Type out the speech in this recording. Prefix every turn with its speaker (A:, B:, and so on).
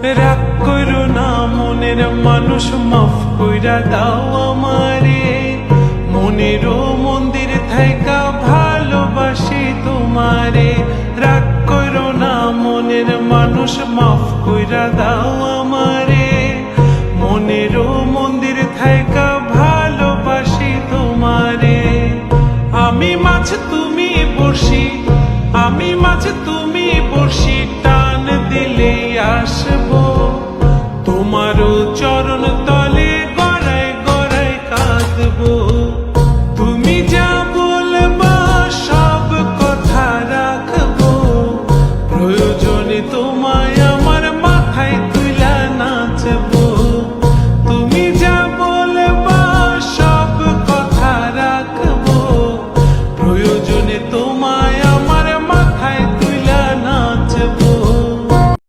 A: রাগ করো না মনের মানুষ, মাফ কইরা দাও আমারে। মনেরও মন্দির থাইকা ভালোবাসি তোমারে। রাগ করো না মনের মানুষ, মাফ কইরা দাও আমারে। মনেরও মন্দির থাইকা ভালোবাসি তোমারে। আমি মাছ তুমি বসি, আমি মাছ তুমি